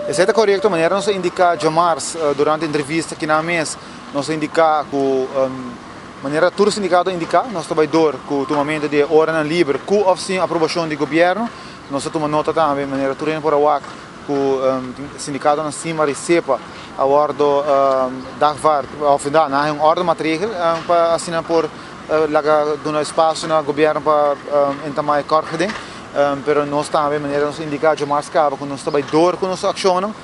Essa é correta maneira nós indicar jamais durante a entrevista que na mesa nós indicar com maneira tudo sindicato indicar nós trabalhador com o momento de hora livre com a aprovação do governo nós tomamos nota também maneira tudo por a com o sindicato na cima recepa a ordem da var ao final na uma ordem material para assinar por laga do espaço no governo para entamar corrida. Pero nós também maneira nós indicar jamais cabo com nós trabalhador com nossa ação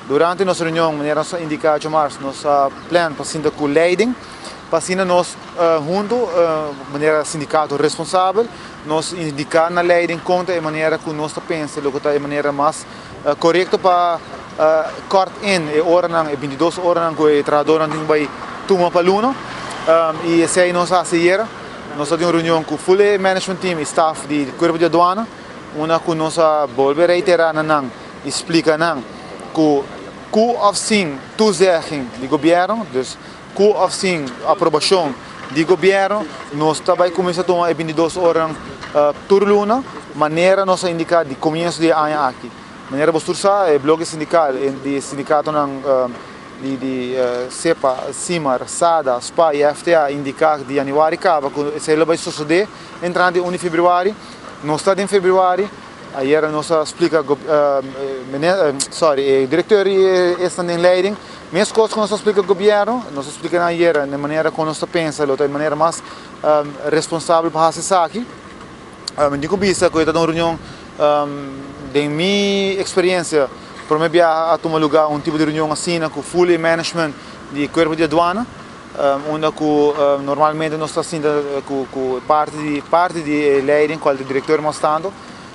durante nossa reunião maneira nós indicar jamais nossa plano para sinda com leiding para sinda nós junto maneira sindicato responsável nós indicar na leiding conta a maneira que nós pensa logo tá a maneira mais correta para cortar in e hora não 22 horas não que trabalhador não vai tomar para luno e esse aí nós assegura. Nós temos uma reunião com o full management team e staff do Corpo de Aduana, onde nós vamos reiterar, explicar que afim de zeggen do governo, dus afim a aprovação do governo, nós também começamos a tomar 22 horas por luna, maneira nós indicar de começo de ano aqui. Maneira postura é bloco sindical, de sindicato de CEPA, CIMAR, SADA, SPA e FTA indicar de januário acaba, se ele vai suceder entrando em fevereiro, nós estamos em fevereiro, aí nós explica, o diretor está em leiding, mesmo coisas que nós explica o governo, nós explicamos aí na maneira como nós pensa, de maneira mais responsável para fazer isso aqui. Digo vista que eu estou em reunião, de minha experiência, para mim a tomar lugar tipo de reunião assim com o full management de Corpo de Aduana, onde normalmente nós estamos com parte de leiding, qual o diretor mais estando,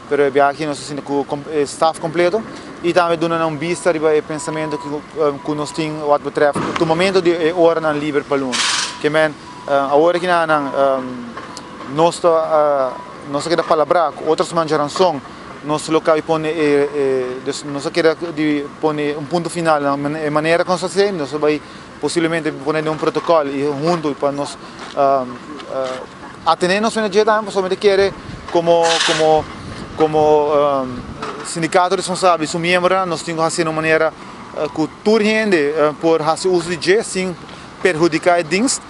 mas aqui nós estamos com o staff completo e também dando uma vista de pensamento que nós temos o betref o momento de hora não livre para aluno, que a hora que nós queremos falar outras maneiras são nós local e põe nós queremos pôr ponto final na maneira como se nós vai possivelmente pôr um protocolo e junto para nós atender nosso energia também somente querer como sindicato responsável su membro nós temos que fazer de uma maneira que toda gente por fazer uso de G sem prejudicar o dienst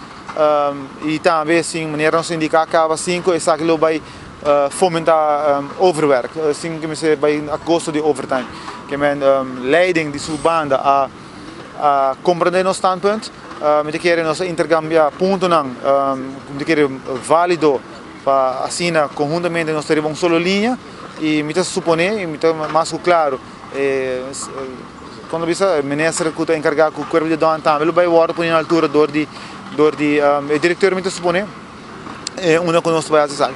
e também assim maneira nós indicar acaba assim que essa que vai fomentar overwerk, assim que se vai a custo de overtime, que leiding de sua banda a compreender nosso standpunt, me querer nós intercambiar ponto me querer válido para assim conjuntamente nós teremos solo linha e me supone e me mais claro quando bisa ministro que está encarregado com o Corpo de Aduana também ele vai voltar por uma altura do diretor me supone uma que nós vai fazer